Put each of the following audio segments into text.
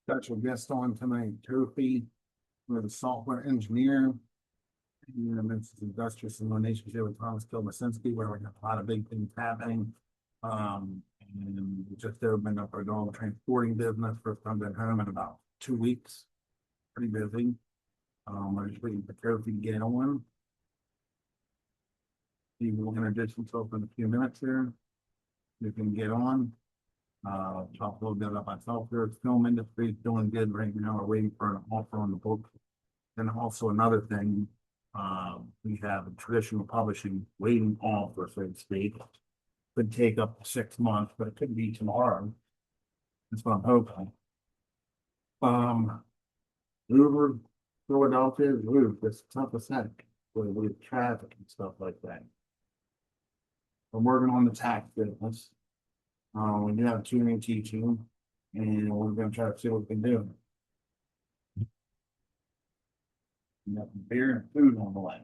Got your guest on tonight, Kofi, with a software engineer. And it's industrious and relationship here with Thomas Kilmasinski, where we have a lot of big things happening. And we just opened up our dog transporting business. First time been home in about 2 weeks. Pretty busy. We're just waiting for Kofi to get on. He will introduce himself in a few minutes here. You can get on. Talk a little bit about myself here. The film industry is doing good right now. We're waiting for an offer on the book. And also another thing, we have a traditional publishing waiting offer, so to speak. Could take up to 6 months, but it could be tomorrow. That's what I'm hoping. Uber, Philadelphia, it's tough as heck with traffic and stuff like that. I'm working on the tax business. We do have tutoring teaching, and we're going to try to see what we can do. We got beer and food on the way.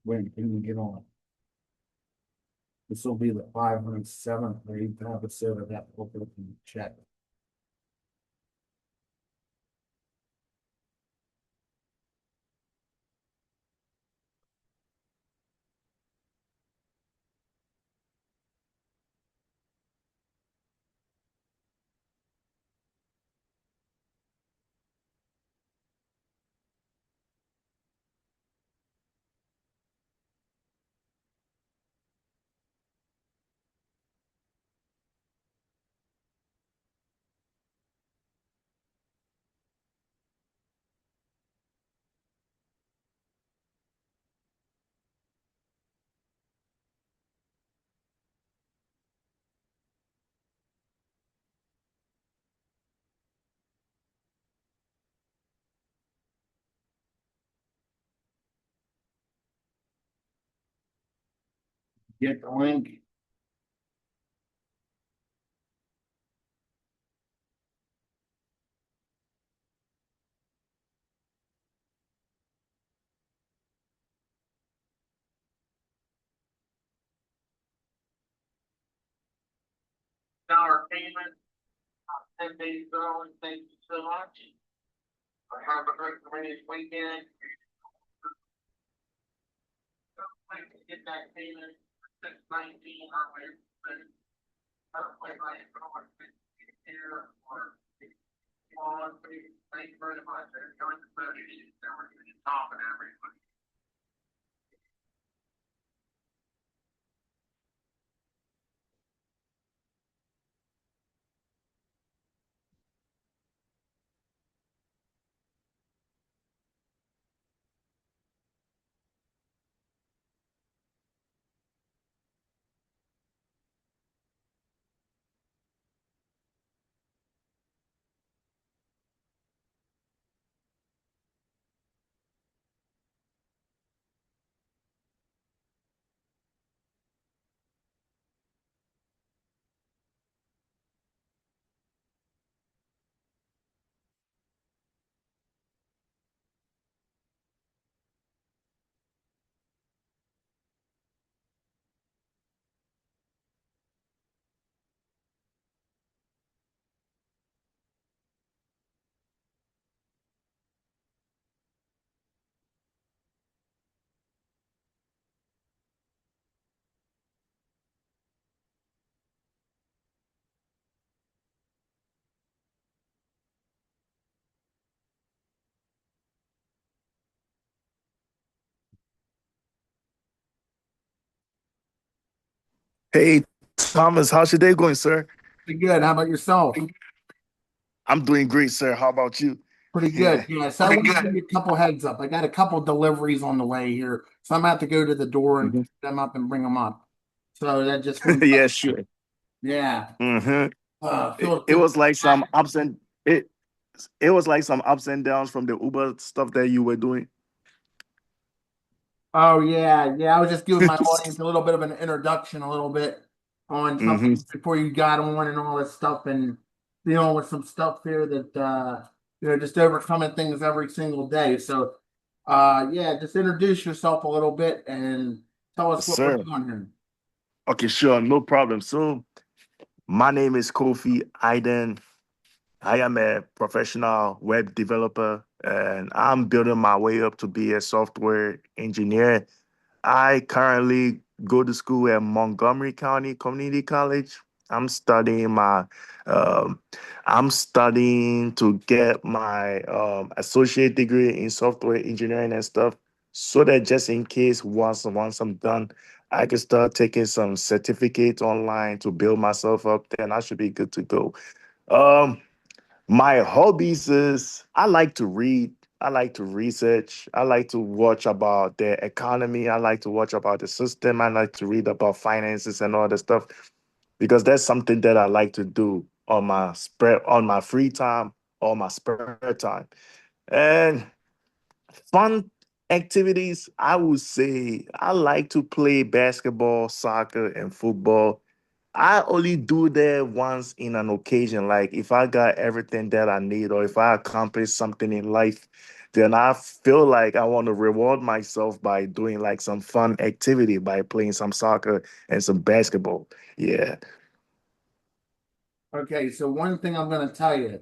When can we get on? This will be the 507th or 8th episode of that book we can check. Get the link. Dollar payment, 10 days ago, and thank you so much. Have a great weekend. Get that payment 619 earlier. Thank you very much. Join the study. We're talking everybody. Hey, Thomas, how's your day going, sir? Pretty good. How about yourself? I'm doing great, sir. How about you? Pretty good. Yeah. Yeah. So I want to give you a couple heads up. I got a couple deliveries on the way here. So I'm gonna have to go to the door and Mhm. pick them up and bring them up. So that just want Yeah, sure. yeah. hmm It, Feel it free. was like some ups and it was like some ups and downs from the Uber stuff that you were doing. Oh yeah, yeah. I was just giving my audience a little bit of an introduction, a little bit on hmm something before you got on and all this stuff, and dealing with some stuff here that just overcoming things every single day. So Yeah, just introduce yourself a little bit and tell us Yes, what we're sir. doing here. Okay, sure, no problem. So, my name is Kofi Aiden. I am a professional web developer, and I'm building my way up to be a software engineer. I currently go to school at Montgomery County Community College. I'm studying my um, I'm studying to get my associate degree in software engineering and stuff, so that just in case once I'm done, I can start taking some certificates online to build myself up. Then I should be good to go. Um, my hobbies is I like to read, I like to research, I like to watch about the economy, I like to watch about the system, I like to read about finances and all that stuff because that's something that I like to do on my free time or my spare time. And fun activities, I would say I like to play basketball, soccer, and football. I only do that once in an occasion. Like if I got everything that I need or if I accomplish something in life, then I feel like I want to reward myself by doing like some fun activity by playing some soccer and some basketball. Yeah. Okay, so one thing I'm going to tell you,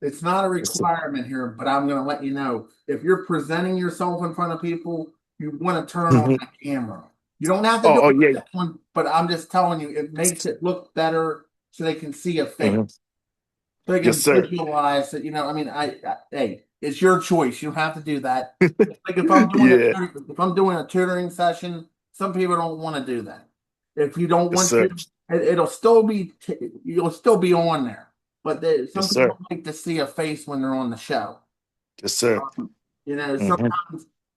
it's not a It's- requirement here, but I'm going to let you know if you're presenting yourself in front of people, you want to turn on Mhm. the camera. You don't have to Oh, do oh it with yeah. that one, but I'm just telling you, it makes it look better so they can see a face. Mhm. So they Yes, can sir. visualize that, I mean, hey, it's your choice. You don't have to do that. Like if I'm doing Yeah. if I'm doing a tutoring session, some people don't want to do that. If you don't Yes, want to, sir. it'll still be you'll still be on there. But Yes, some sir. people like to see a face when they're on the show. Yes, sir. Hmm.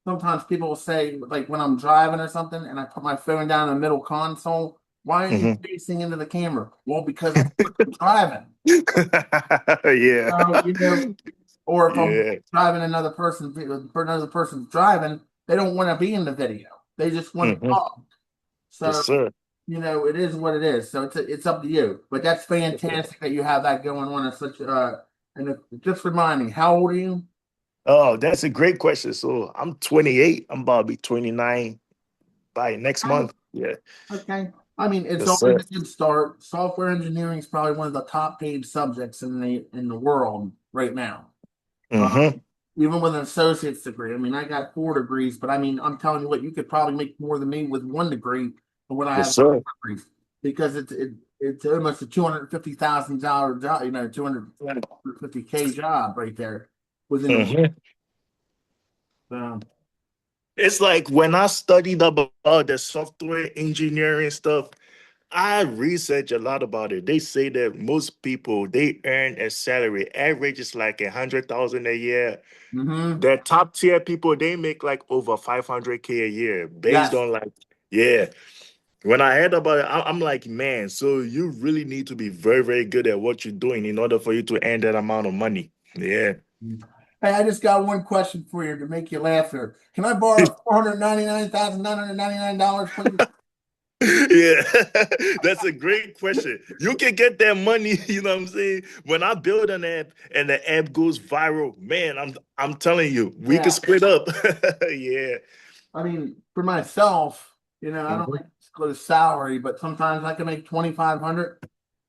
Sometimes people will say, like when I'm driving or something, and I put my phone down in the middle console. Why are you Hmm. facing into the camera? Well, because I'm driving. Yeah. You know, or if I'm Yeah. driving for another person's driving, they don't want to be in the video. They just want to Hmm. talk. Yes, So, sir. it is what it is. So it's up to you. But that's fantastic that you have that going on at such and just remind me, how old are you? Oh, that's a great question. So I'm 28. I'm about to be 29 by next Okay. month. Yeah. Okay. I mean, it's Yes, always sir. a good start. Software engineering is probably one of the top paid subjects in the world right now. Hmm. Even with an associate's degree. I mean, I got 4 degrees, but I mean, I'm telling you what, you could probably make more than me with 1 degree than what I Yes, have with sir. 4 degrees because it's almost a $250,000 job, 250K job right there within the Hmm. so, It's like when I studied about the software engineering stuff, I research a lot about it. They say that most people they earn a salary, average is like 100,000 a year. hmm The top tier people they make like over 500K a year based yes. on like yeah. When I heard about it, I'm like, man, so you really need to be very, very good at what you're doing in order for you to earn that amount of money. Yeah. Hey, I just got one question for you to make you laugh here. Can I borrow $499,999, please? Yeah, that's a great question. You can get that money, you know what I'm saying? When I build an app and the app goes viral, man, I'm telling you, we can Yeah. split up. Yeah. I mean, for myself, I don't Hmm. like to disclose salary, but sometimes I can make 2,500,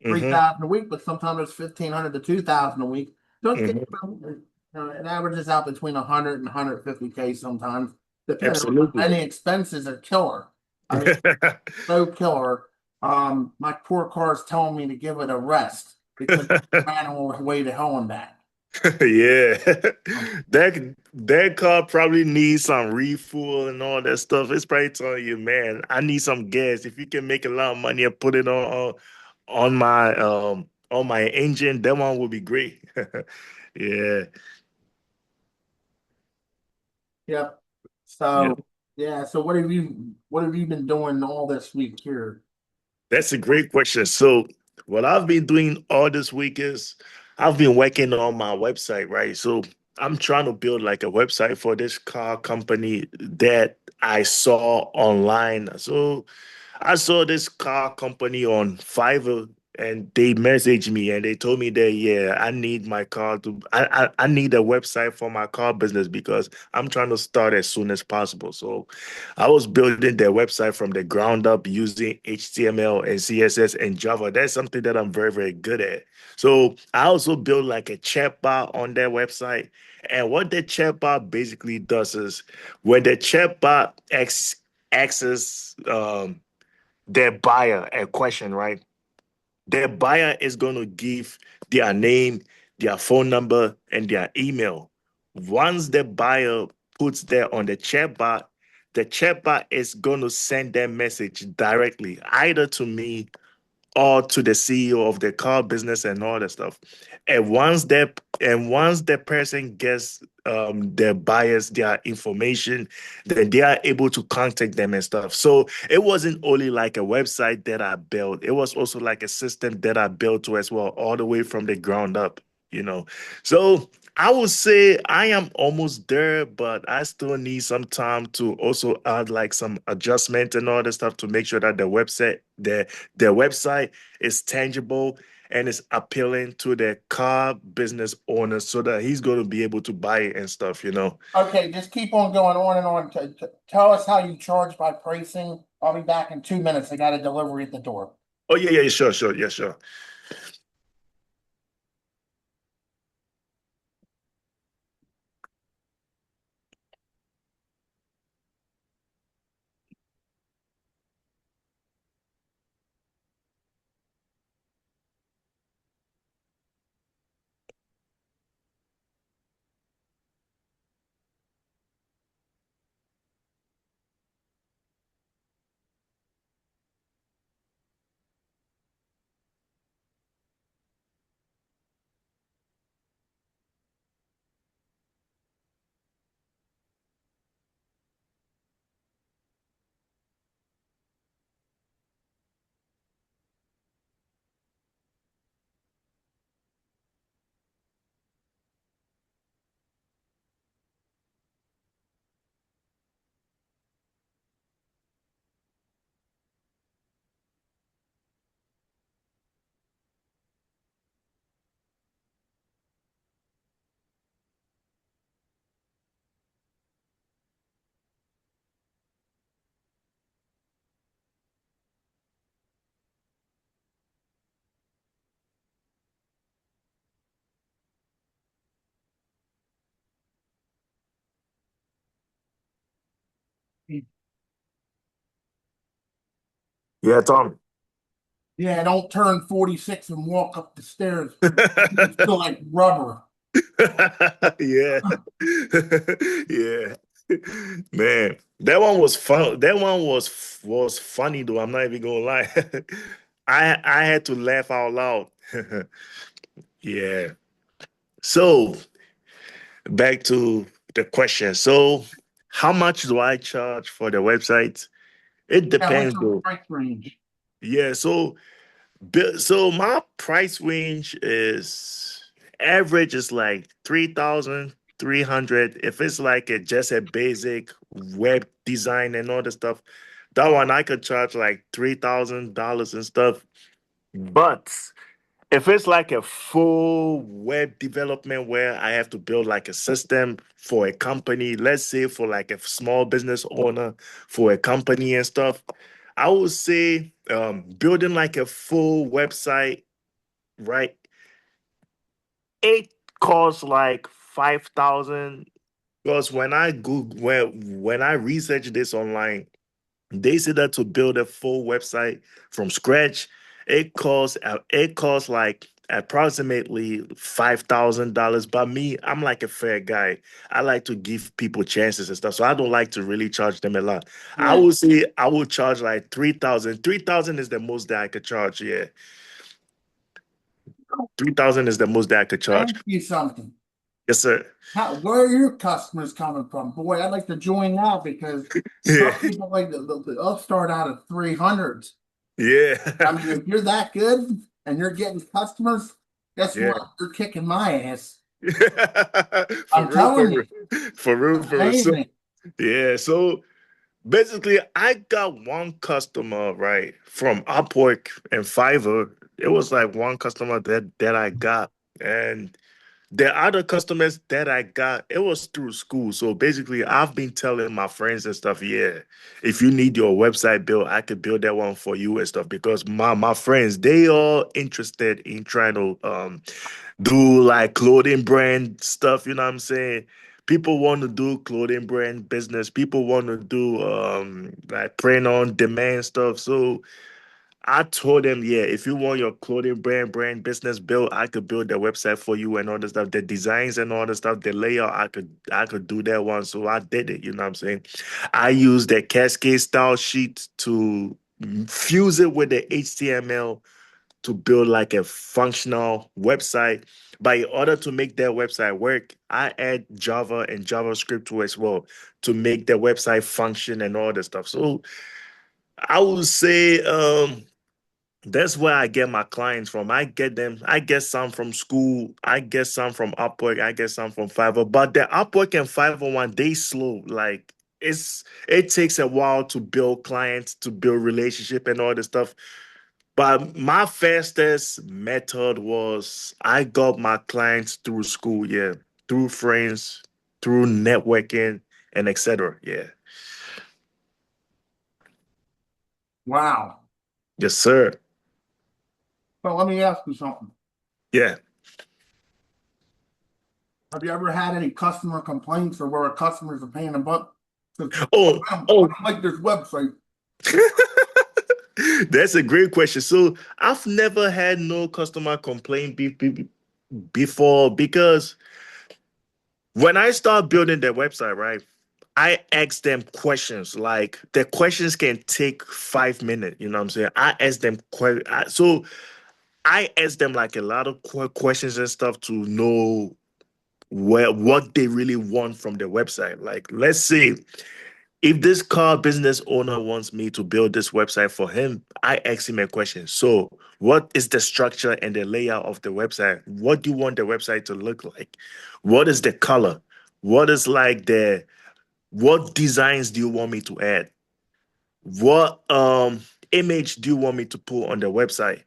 three Hmm. thousand a week, but sometimes it's 1,500 to 2,000 a week. So Hmm. it averages out between 100 and 150K sometimes, depending on Absolutely. any expenses are killer. I mean, so killer. My poor car is telling me to give it a rest because it ran all the way to hell and back. Yeah. That car probably needs some refuel and all that stuff. It's probably telling you, man, I need some gas. If you can make a lot of money and put it on my engine, that one would be great. Yeah. Yep. Yeah. So yeah. So what have you been doing all this week here? That's a great question. So, what I've been doing all this week is I've been working on my website, right? So, I'm trying to build like a website for this car company that I saw online. So, I saw this car company on Fiverr and they messaged me and they told me that yeah, I need my car to I need a website for my car business because I'm trying to start as soon as possible. So I was building their website from the ground up using HTML and CSS and Java. That's something that I'm very, very good at. So I also built like a chatbot on their website. And what the chatbot basically does is when the chatbot asks their buyer a question, right? Their buyer is going to give their name, their phone number, and their email. Once the buyer puts that on the chatbot is going to send that message directly, either to me or to the CEO of the car business and all that stuff. And once that person gets their buyers their information, then they are able to contact them and stuff. So it wasn't only like a website that I built, it was also like a system that I built to as well, all the way from the ground up, you know. So I would say I am almost there, but I still need some time to also add like some adjustment and all that stuff to make sure that the website is tangible and is appealing to the car business owner so that he's going to be able to buy it and stuff, you know. Okay, just keep on going on and on. Tell us how you charge by pricing. I'll be back in 2 minutes. I got a delivery at the door. Oh yeah, yeah, sure, sure, yeah, sure. Yeah, Tom. Yeah, don't turn 46 and walk up the stairs. You feel like rubber. Yeah. Yeah. Man, that one was fun. That one was funny though. I'm not even gonna lie. I had to laugh out loud. Yeah. So back to the question. So how much do I charge for the website? It Yeah, what's depends your though. price range? Yeah, so my price range is average is like 3,300. If it's like just a basic web design and all the stuff, that one I could charge like $3,000 and stuff. But if it's like a full web development where I have to build like a system for a company, let's say for like a small business owner for a company and stuff, I would say building like a full website, right? It costs like 5,000. Because when I researched this online, they said that to build a full website from scratch, it costs like approximately $5,000. But me, I'm like a fair guy. I like to give people chances and stuff, so I don't like to really charge them a lot. I Yeah, would say I would charge like 3,000. 3,000 is the most that I could charge. Yeah, 3,000 is the most that I could charge. ask you something. Yes, sir. Where are your customers coming from? Boy, I'd like to join now because Yeah, some people like they'll start out at 300s. I yeah, mean, if you're that good and you're getting customers, guess yeah. what? You're kicking my ass. For I'm real, for telling you, real, for real, for real. So, amazing. yeah, so basically, I got one customer right from Upwork and Fiverr. It was like one customer that I got, and the other customers that I got, it was through school. So basically, I've been telling my friends and stuff, yeah, if you need your website built, I could build that one for you and stuff. Because my friends, they are interested in trying to do like clothing brand stuff. You know what I'm saying? People want to do clothing brand business. People want to do like print on demand stuff. So I told them, yeah, if you want your clothing brand business built, I could build the website for you and all the stuff, the designs and all the stuff, the layout, I could do that one. So I did it, you know what I'm saying? I used the Cascade style sheet to fuse it with the HTML to build like a functional website. But in order to make that website work, I add Java and JavaScript to as well to make the website function and all the stuff. So I would say that's where I get my clients from. I get some from school, I get some from Upwork, I get some from Fiverr. But the Upwork and Fiverr one, they slow. Like it takes a while to build clients, to build relationship and all this stuff. But my fastest method was I got my clients through school, yeah, through friends, through networking, and etc. Yeah. Wow. Yes, sir. So let me ask you something. Yeah. Have you ever had any customer complaints or where customers are paying a buck? 'Cause Oh, I oh. don't like this website. That's a great question. So I've never had no customer complaint before because when I start building their website, right, I ask them questions. Like the questions can take 5 minutes. You know what I'm saying? I ask them so I ask them like a lot of questions and stuff to know what they really want from the website. Like let's say if this car business owner wants me to build this website for him, I ask him a question. So, what is the structure and the layout of the website? What do you want the website to look like? What is the color? What is like what designs do you want me to add? What image do you want me to put on the website?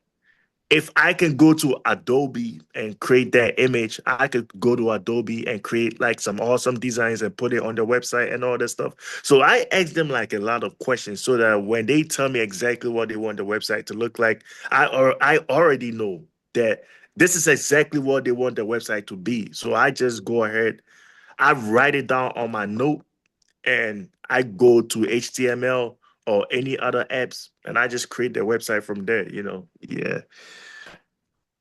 If I can go to Adobe and create that image, I could go to Adobe and create like some awesome designs and put it on the website and all that stuff. So I ask them like a lot of questions so that when they tell me exactly what they want the website to look like, I already know that this is exactly what they want the website to be. So I just go ahead, I write it down on my note and I go to HTML or any other apps and I just create the website from there, you know. Yeah.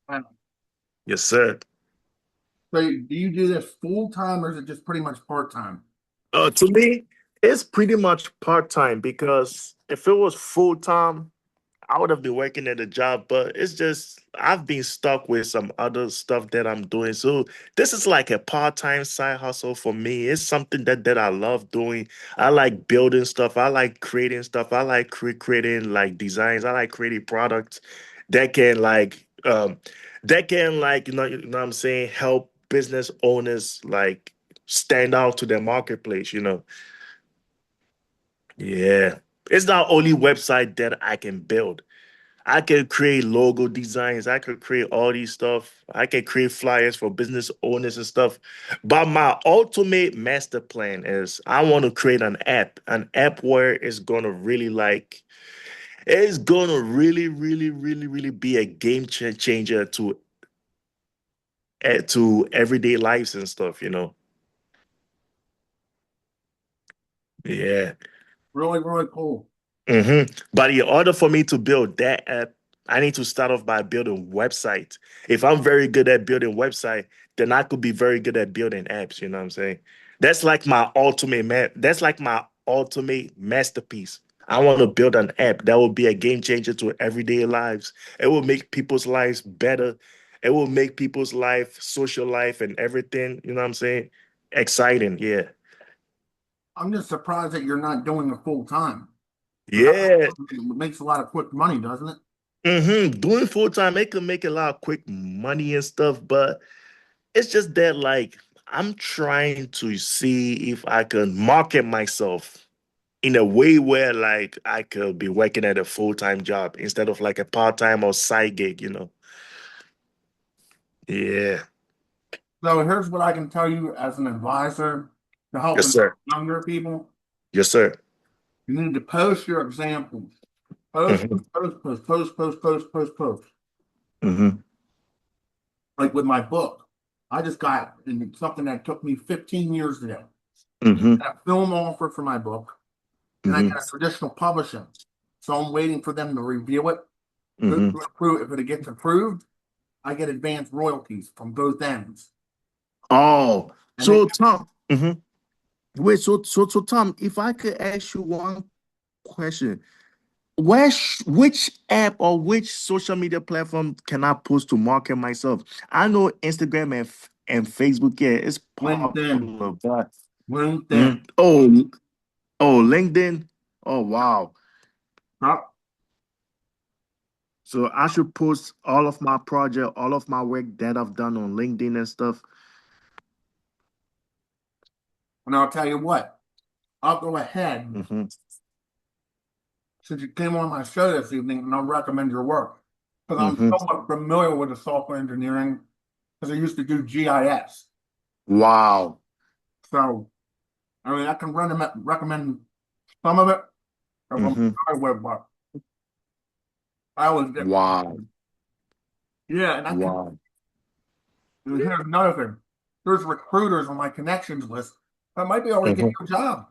Wow. Yes, sir. So do you do this full time or is it just pretty much part time? To me, it's pretty much part time because if it was full time, I would have been working at a job, but it's just I've been stuck with some other stuff that I'm doing. So this is like a part-time side hustle for me. It's something that I love doing. I like building stuff. I like creating stuff. I like creating like designs. I like creating products that can you know what I'm saying, help business owners like stand out to their marketplace, you know. Yeah. It's not only website that I can build. I can create logo designs. I could create all these stuff. I can create flyers for business owners and stuff. But my ultimate master plan is I want to create an app where it's gonna really it's gonna really be a game changer to everyday lives and stuff. You know? Yeah. Really, really cool. But in order for me to build that app, I need to start off by building website. If I'm very good at building website, then I could be very good at building apps. You know what I'm saying? That's like my ultimate masterpiece. I want to build an app that will be a game changer to everyday lives. It will make people's lives better. It will make people's life, social life, and everything. You know what I'm saying? Exciting. Yeah. I'm just surprised that you're not doing it full time. Because Yeah. it makes a lot of quick money, doesn't it? Doing full time, it can make a lot of quick money and stuff, but it's just that like I'm trying to see if I can market myself. in a way where like I could be working at a full-time job instead of like a part-time or side gig, you know. Yeah. So here's what I can tell you as an advisor to help Yes, sir. younger people. Yes, sir. You need to post your examples. Post, Mm-hmm. post, post, post, post, post, post, post. Mm-hmm. Like with my book, I just got in something that took me 15 years to do. Mm-hmm. I got a film offer for my book, and I Mm-hmm. got a traditional publishing. So I'm waiting for them to review it. Mm-hmm. If it gets approved, I get advanced royalties from both ends. Oh, And then so Tom. Mm-hmm. Wait, so Tom, if I could ask you one question, which app or which social media platform can I post to market myself? I know Instagram and Facebook, yeah, it's LinkedIn, popular, but LinkedIn. oh, LinkedIn. Oh, wow. Huh? So I should post all of my project, all of my work that I've done on LinkedIn and stuff. And I'll tell you what, I'll go ahead Mm-hmm. since you came on my show this evening, and I'll recommend your work because I'm Mm-hmm. somewhat familiar with the software engineering because I used to do GIS. Wow. So, I mean, I can recommend some of it from Mm-hmm. my web, but I was just, Wow. yeah, and I can, Wow. here's another thing. There's recruiters on my connections list that might be able to get Mm-hmm. you a job.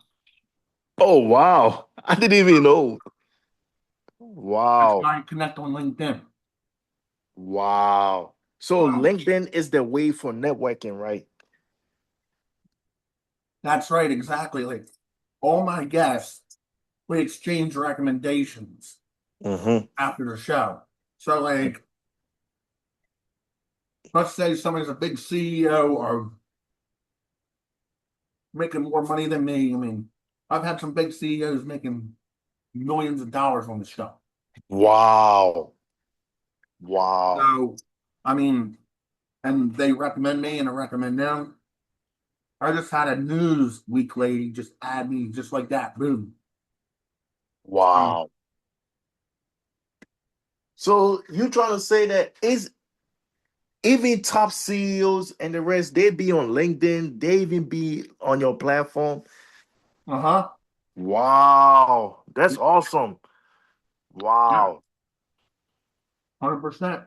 Oh, wow. I didn't even know. That's Wow. why I connect on LinkedIn. Wow. So Wow. LinkedIn is the way for networking, right? That's right, exactly. Like all my guests, we exchange recommendations Mm-hmm. after the show. So, like, let's say somebody's a big CEO or making more money than me. I mean, I've had some big CEOs making millions of dollars on the show. Wow. Wow. So, I mean, and they recommend me and I recommend them. I just had a news week lady just add me just like that. Boom. Wow. So you trying to say that is even top CEOs and the rest, they be on LinkedIn, they even be on your platform. Uh-huh. Wow. That's awesome. Yeah, Wow. 100%.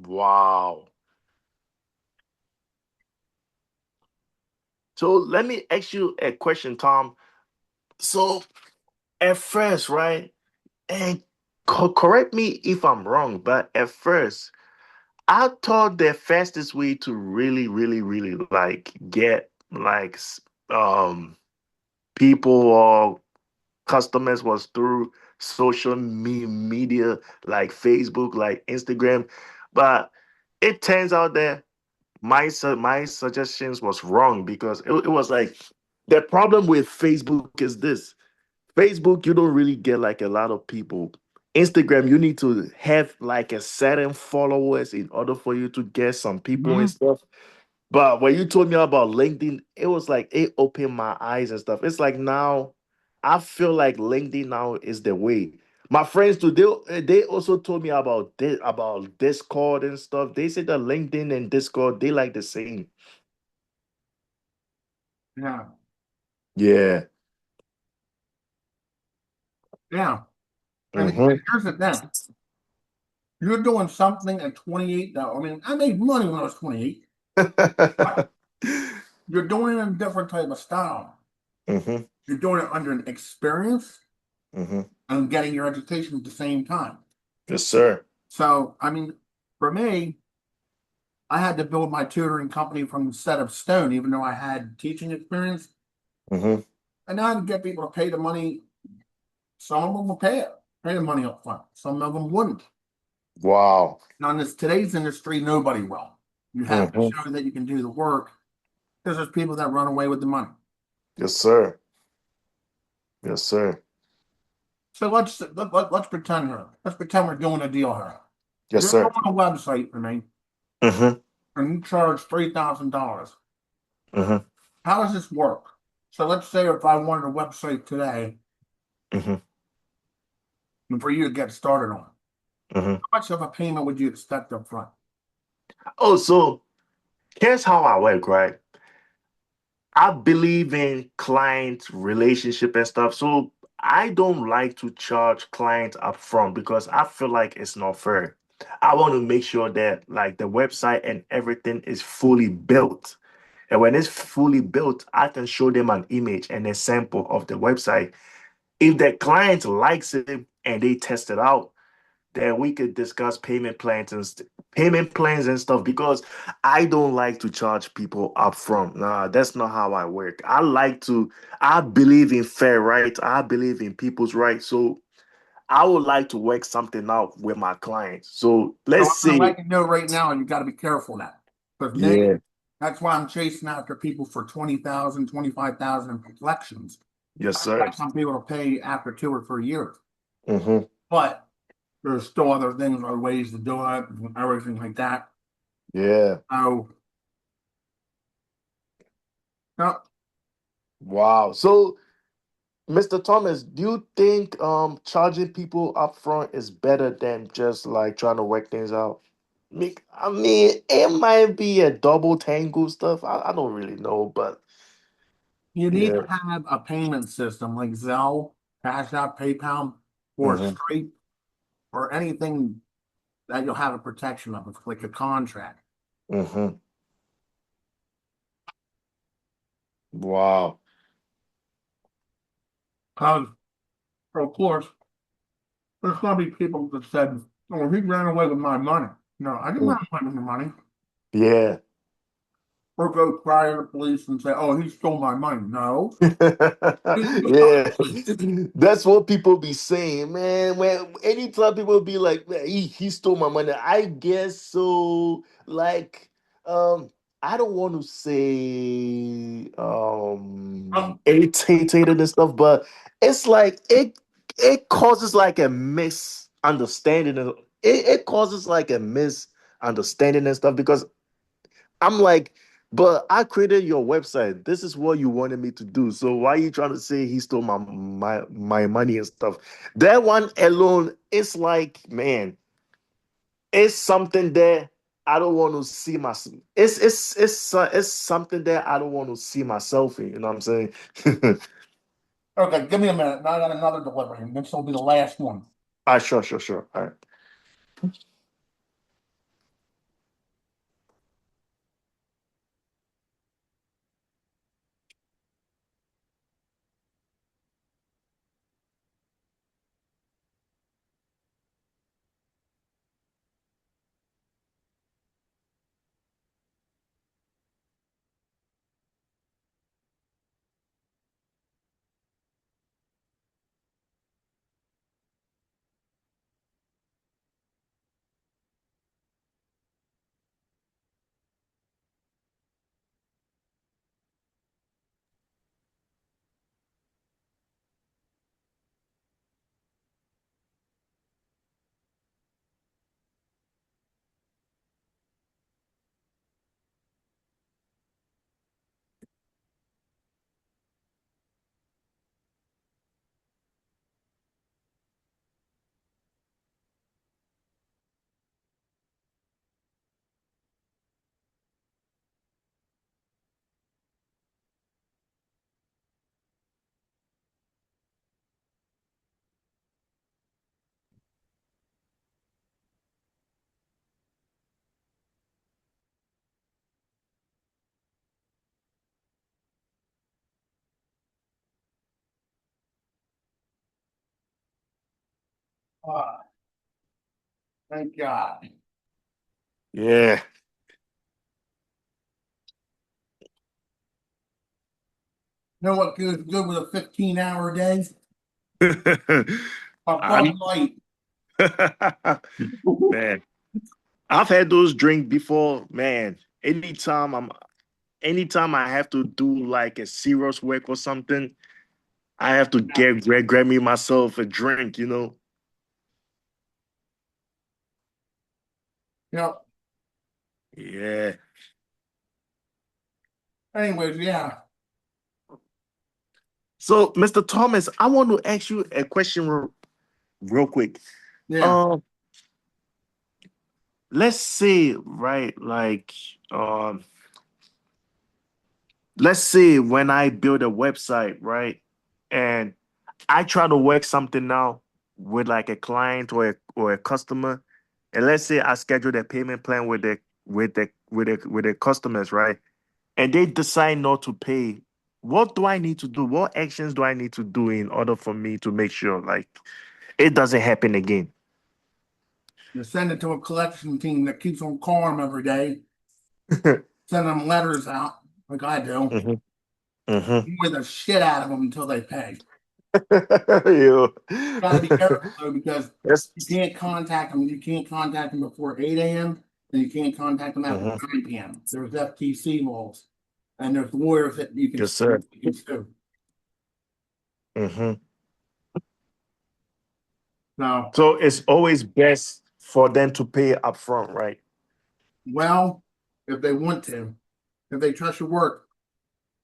Wow. So let me ask you a question, Tom. So at first, right? And correct me if I'm wrong, but at first, I thought the fastest way to really, really, really like get like people or customers was through social media like Facebook, like Instagram. But it turns out that my suggestions was wrong because it was like the problem with Facebook is this. Facebook, you don't really get like a lot of people. Instagram, you need to have like a certain followers in order for you to get some people and Hmm. stuff. But when you told me about LinkedIn, it was like it opened my eyes and stuff. It's like now I feel like LinkedIn now is the way. My friends too, they also told me about about Discord and stuff. They said that LinkedIn and Discord, they like the same. Yeah. Yeah. Yeah. And Mm-hmm. here's the thing. You're doing something at 28. Now, I mean, I made money when I was 28, but you're doing it in a different type of style. Mm-hmm. You're doing it under an experience Mm-hmm. and getting your education at the same time. Yes, sir. So, I mean, for me, I had to build my tutoring company from a set of stone, even though I had teaching experience. Mm-hmm. And I had to get people to pay the money. Some of them will pay the money up front. Some of them wouldn't. Wow. Now, in today's industry, nobody will. You have to Mm-hmm. show that you can do the work because there's people that run away with the money. Yes, sir. Yes, sir. So let's pretend here. Let's pretend we're doing a deal here. Yes, You're sir. doing a website for me, Mm-hmm. and you charge $3,000. Mm-hmm. How does this work? So let's say if I wanted a website today, Hmm. and for you to get started on. Hmm. How much of a payment would you expect up front? Oh, so here's how I work, right? I believe in client relationship and stuff. So I don't like to charge clients upfront because I feel like it's not fair. I want to make sure that like the website and everything is fully built. And when it's fully built, I can show them an image and a sample of the website. If the client likes it and they test it out, then we could discuss payment plans and stuff because I don't like to charge people upfront. Nah, that's not how I work. I believe in fair right. I believe in people's rights. So I would like to work something out with my clients. So So let's I'm gonna say, let you know right now, and you got to be careful of that, because yeah, that's why I'm chasing after people for 20,000, 25,000 in collections. yes, I sir. expect some people to pay after 2 or 3 years, Hmm. but there's still other things or ways to do it, and everything like that. Yeah. So, no, Wow. So Mr. Thomas, do you think charging people upfront is better than just like trying to work things out? I mean, it might be a double tangle stuff. I don't really know, but you need yeah. to have a payment system like Zelle, Cash App, PayPal, or Hmm. Stripe, or anything that you'll have a protection of. It's like a contract. Hmm. Wow. Because, of course, there's going to be people that said, "Oh, he ran away with my money." No, I didn't Mm. run away with the money. Yeah. Or go cry to the police and say, "Oh, he stole my money." No. Yeah, that's what people be saying, man. When anytime people be like, "Man, he stole my money," I guess so. Like, um, I don't want to say Oh, irritated and stuff, but it's like it causes like a misunderstanding. It causes like a misunderstanding and stuff because I'm like, but I created your website. This is what you wanted me to do. So why are you trying to say he stole my money and stuff? That one alone, it's like, man, it's something that I don't want to see myself. It's something that I don't want to see myself in. You know what I'm saying? okay, give me a minute. Now I got another delivery, and this will be the last one. Sure, sure, sure. All right. Ah, thank God. Yeah. You know what goes good with a 15-hour day? A Bud I'm Light. man. I've had those drinks before, man. Anytime I have to do like a serious work or something, I have to grab me myself a drink, you know. You know, Yeah. anyways, yeah. So, Mr. Thomas, I want to ask you a question real quick. Yeah. Um, let's say, right, like, um, let's say when I build a website, right, and I try to work something out with like a client or a customer, and let's say I schedule a payment plan with the customers, right, and they decide not to pay. What do I need to do? What actions do I need to do in order for me to make sure like it doesn't happen again? You send it to a collection team that keeps on calling them every day, send them letters out like I do, Hmm. Hmm. with the shit out of them until they pay. Yo. Got to be careful though because Yes. you can't contact them. You can't contact them before 8 a.m. and you can't contact them after Hmm. 9 p.m. There's FTC laws and there's lawyers that Yes, sir. you can sue. Hmm. So, So it's always best for them to pay upfront, right? well, if they want to, if they trust your work,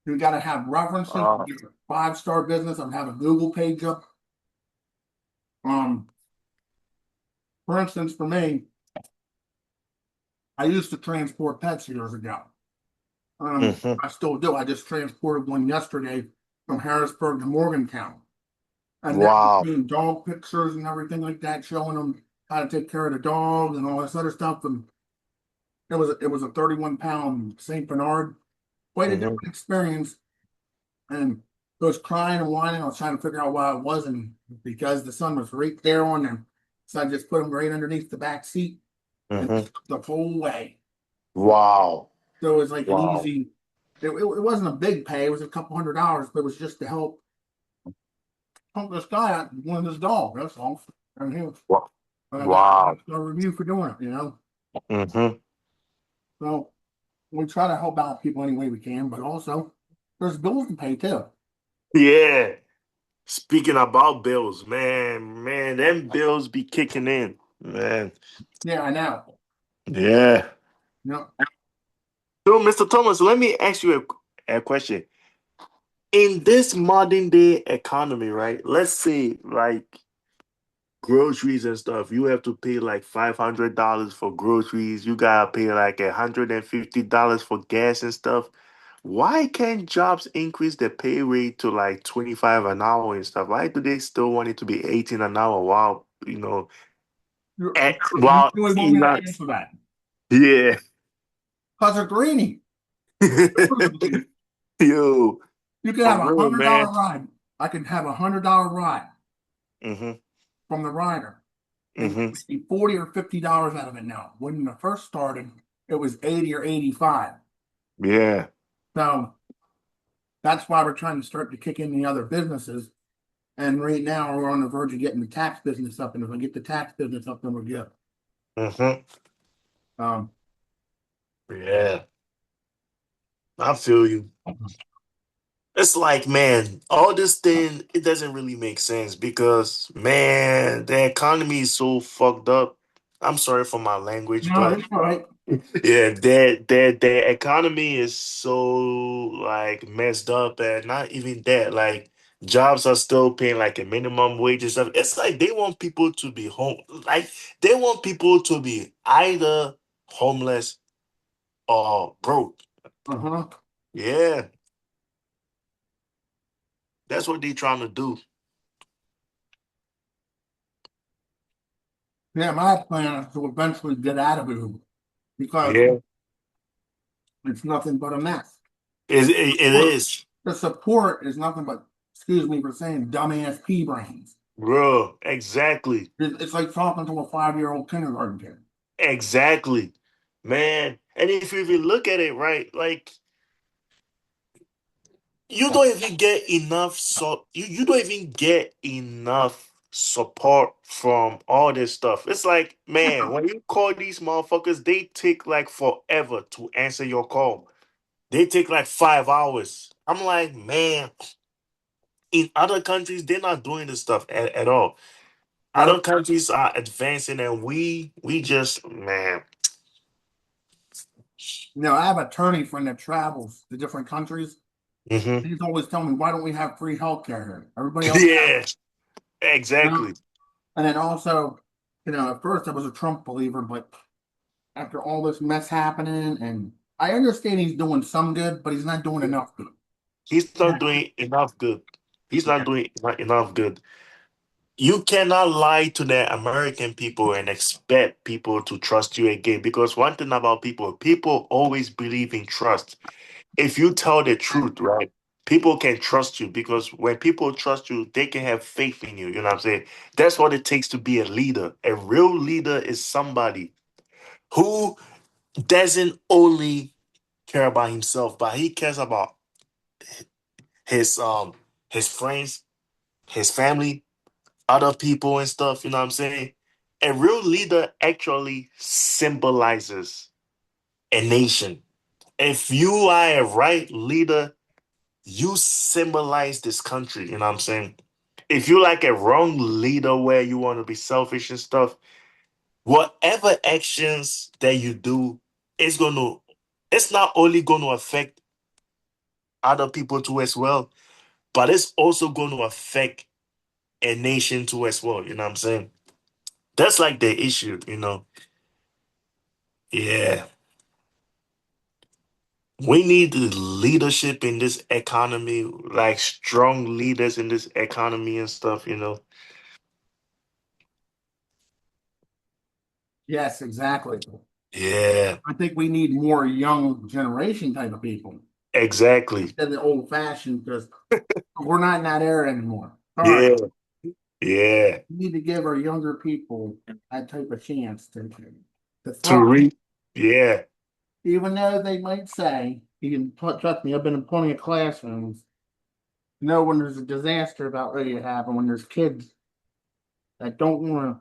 you got to have references. Uh, You're a 5-star business. I'm have a Google page up. Um, for instance, for me, I used to transport pets years ago. hmm. I still do. I just transported one yesterday from Harrisburg to Morgantown. And now I'm Wow. doing dog pictures and everything like that, showing them how to take care of the dogs and all this other stuff. And it was a 31-pound Saint Bernard, quite a Hmm. different experience. And I was crying and whining. I was trying to figure out why it wasn't because the sun was right there on them. So I just put them right underneath the back seat and Hmm. just the whole way. Wow. So it was like an Wow. easy. It wasn't a big pay. It was a couple $100, but it was just to help this guy out, one of his dogs. That's all. And he was, Wa- and I got Wow. a review for doing it. Hmm. So we try to help out people any way we can, but also there's bills to pay too. Yeah. Speaking about bills, man, them bills be kicking in, man. Yeah, I know. Yeah. No, So, Mr. Thomas, let me ask you a question. In this modern day economy, right? Let's say like groceries and stuff, you have to pay like $500 for groceries. You gotta pay like $150 for gas and stuff. Why can't jobs increase the pay rate to like 25 an hour and stuff? Why do they still want it to be 18 an hour? While you while really want me to not, answer that yeah. because they're greedy. Yo, You can for have a real, hundred man. dollar ride. I can have $100 ride Hmm. from the rider and Hmm. be 40 or $50 out of it now. When I first started, it was 80 or 85. Yeah. So that's why we're trying to start to kick in the other businesses. And right now we're on the verge of getting the tax business up. And if I get the tax business up, then we're good. Hmm. Um, Yeah. I feel you. It's like, man, all this thing, it doesn't really make sense because, man, the economy is so fucked up. I'm sorry for my language, no, but that's all right. yeah, the economy is so like messed up, and not even that, like jobs are still paying like a minimum wage and stuff. It's like they want people to be home, like they want people to be either homeless or broke. Uh-huh. Yeah, that's what they're trying to do. Yeah, my plan is to eventually get out of it because Yeah, it's nothing but a mess. it Support- is, The support is nothing but, excuse me for saying, dumbass pea brains. bro. Exactly, It's like talking to a 5-year-old kindergarten kid. exactly, man. And if you even look at it, right, like you don't even get enough, so you don't even get enough support from all this stuff. It's like, man, when you call these motherfuckers, they take like forever to answer your call. They take like 5 hours. I'm like, man, in other countries, they're not doing this stuff at all. Yep. Other countries are advancing, and we just, man. I have an attorney friend that travels to different countries. Hmm. He's always telling me, why don't we have free healthcare here? Everybody else has, Yeah, you know? exactly. And then also, at first I was a Trump believer, but after all this mess happening, and I understand he's doing some good, but he's not doing enough good. He's Yeah. not doing enough good. He's not Yeah. doing enough good. You cannot lie to the American people and expect people to trust you again. Because one thing about people, people always believe in trust. If you tell the truth, right, people can trust you because when people trust you, they can have faith in you. You know what I'm saying? That's what it takes to be a leader. A real leader is somebody who doesn't only care about himself, but he cares about his his friends, his family, other people and stuff, you know what I'm saying? A real leader actually symbolizes a nation. If you are a right leader, you symbolize this country, you know what I'm saying? If you like a wrong leader where you want to be selfish and stuff, whatever actions that you do, it's not only gonna affect other people too as well, but it's also gonna affect a nation too as well, you know what I'm saying? That's like the issue, you know. Yeah. We need the leadership in this economy, like strong leaders in this economy and stuff, you know. Yes, exactly. Yeah, I think we need more young generation type of people exactly. than the old fashioned, because we're not in that era anymore. Sorry. Yeah, yeah. We need to give our younger people that type of chance to To thrive. read. Yeah, Even though they might say, you can trust me, I've been in plenty of classrooms. When there's a disaster about ready to happen, when there's kids that don't want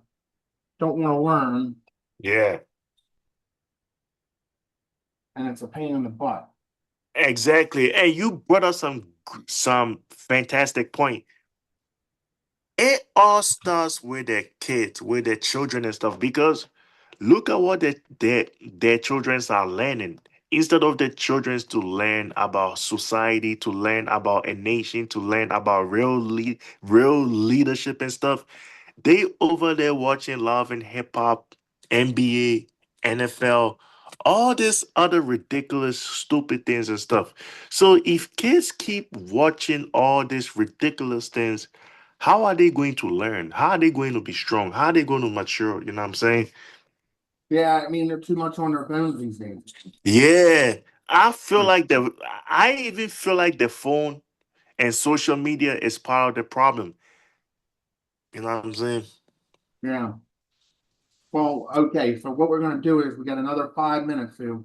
to learn, yeah. and it's a pain in the butt. Exactly. And you brought up some fantastic point. It all starts with the kids, with the children and stuff, because look at what their children are learning. Instead of the children to learn about society, to learn about a nation, to learn about real leadership and stuff, they over there watching Love and Hip Hop, NBA, NFL, all this other ridiculous, stupid things and stuff. So if kids keep watching all these ridiculous things, how are they going to learn? How are they going to be strong? How are they going to mature? You know what I'm saying? Yeah, I mean they're too much on their phones these days. Yeah. I feel like I even feel like the phone and social media is part of the problem. You know what I'm saying? Yeah. Well, okay. So what we're gonna do is we got another 5 minutes to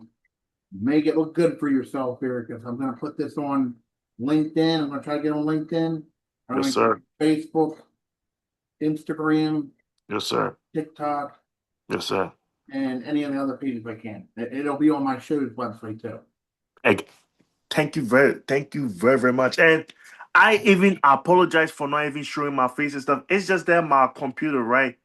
make it look good for yourself here, because I'm gonna put this on LinkedIn. I'm gonna try to get on LinkedIn. I'm Yes, gonna sir. get Facebook, Instagram, Yes, sir. TikTok, Yes, sir. and any of the other pages I can. It'll be on my show's website too. Hey, thank you very, very much. And I even apologize for not even showing my face and stuff. It's just that my computer, right?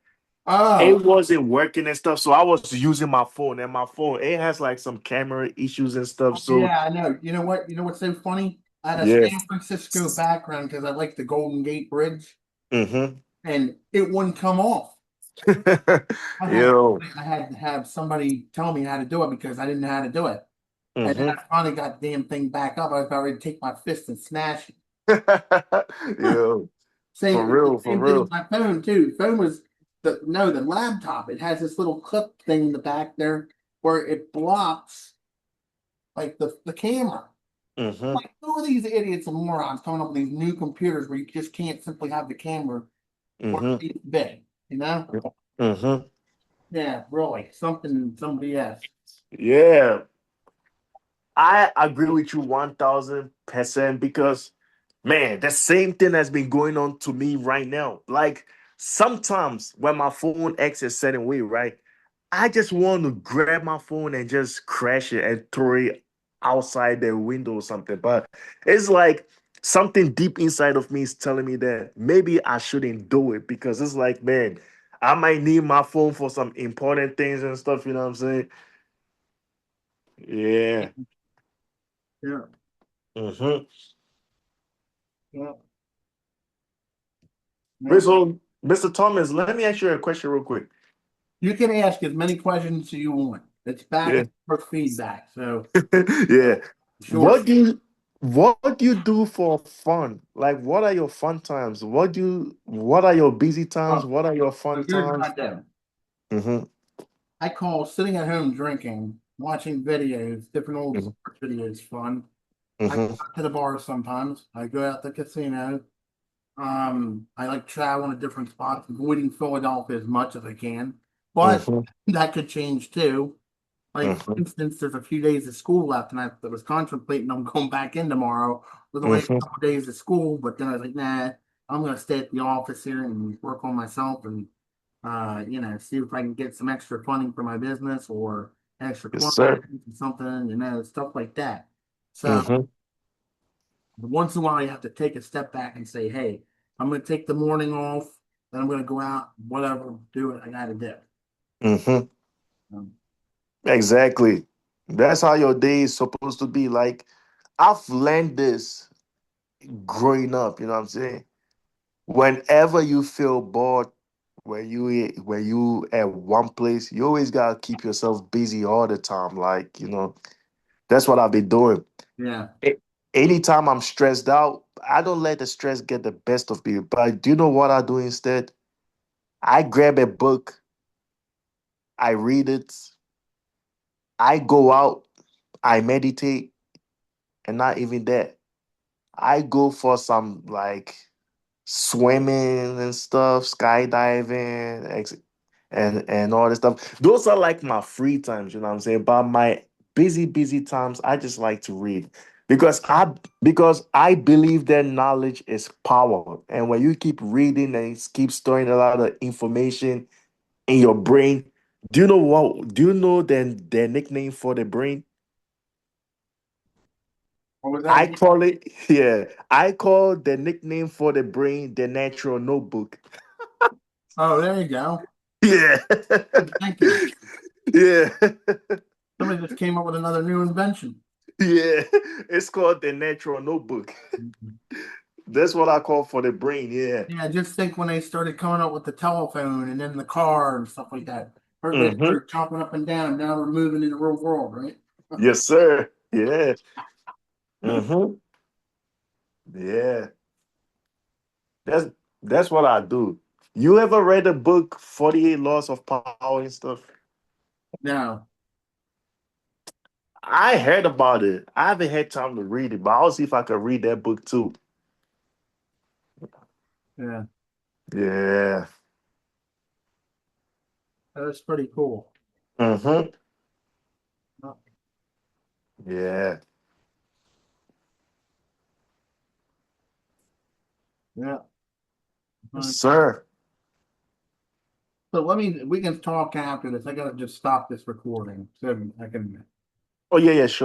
Oh, It wasn't working and stuff. So I was using my phone, and my phone, it has like some camera issues and stuff. So yeah, I know. You know what? You know what's so funny? I had a yeah. San Francisco background because I like the Golden Gate Bridge, Mm-hmm. and it wouldn't come off. I had Yo. I had to have somebody tell me how to do it because I didn't know how to do it. And then I Mm-hmm. finally got the damn thing back up. I was about ready to take my fist and smash it. Yo. For Same, real, for same thing with real. my phone too. Phone was the laptop. It has this little clip thing in the back there where it blocks like the camera. Mm-hmm. Like, who are these idiots and morons coming up with these new computers where you just can't simply have the camera where Mm-hmm. it's big, you know? Mm-hmm. Yeah, really. Somebody else. Yeah. I agree with you 1000% because, man, the same thing has been going on to me right now. Like, sometimes when my phone acts a certain way, right, I just want to grab my phone and just crash it and throw it outside the window or something. But it's like something deep inside of me is telling me that maybe I shouldn't do it because it's like, man, I might need my phone for some important things and stuff. You know what I'm saying? Yeah. Yeah. Mm-hmm. Yeah. Mr. Thomas, let me ask you a question real quick. You can ask as many questions as you want. It's back Yeah. and forth feedback. So Yeah. sure. What do you do for fun? Like what are your fun times? What are your busy times? Oh, What are your so fun here's what times? I do. Mm-hmm. I call sitting at home drinking, watching videos, different old Mm-hmm. sports videos fun. I go Mm-hmm. out to the bar sometimes. I go out to the casino. I like traveling to different spots, avoiding Philadelphia as much as I can. But Mm-hmm. that could change too. Like, for instance, there's a few days of school left, and I was contemplating on going back in tomorrow with only a Mm-hmm. couple days of school. But then I was like, nah, I'm gonna stay at the office here and work on myself and see if I can get some extra funding for my business or extra Yes, clients sir. or something, stuff like that. So Mm-hmm. once in a while, you have to take a step back and say, hey, I'm gonna take the morning off, then I'm gonna go out, whatever, do what I gotta do. Mm-hmm. Um, Exactly. That's how your day is supposed to be. Like I've learned this growing up, you know what I'm saying? Whenever you feel bored, when you at one place, you always gotta keep yourself busy all the time. Like, that's what I've been doing. yeah. A- Anytime I'm stressed out, I don't let the stress get the best of me. But do you know what I do instead? I grab a book, I read it, I go out, I meditate, and not even that. I go for some like swimming and stuff, skydiving, and all this stuff. Those are like my free times, you know what I'm saying? But my busy times, I just like to read because I believe that knowledge is power. And when you keep reading and keep storing a lot of information in your brain, do you know then their nickname for the brain? What was that I again? call it, yeah, I call the nickname for the brain the natural notebook. Oh, there you go. Yeah. Good thinking. Yeah. Somebody just came up with another new invention. Yeah. It's called the natural notebook. That's what I call for the brain. Yeah. Yeah, just think when they started coming up with the telephone and then the car and stuff like that. Everybody Hmm. started chopping up and down. Now we're moving in the real world, right? Yes, sir. Yeah. Hmm. Yeah. That's that's what I do. You ever read a book, 48 Laws of Power and stuff? No. I heard about it. I haven't had time to read it, but I'll see if I can read that book too. Yeah, Yeah. that's pretty cool. Hmm. Yeah. Yeah. Yes, Uh, sir. So we can talk after this. I gotta just stop this recording so I can Oh, yeah, yeah, sure.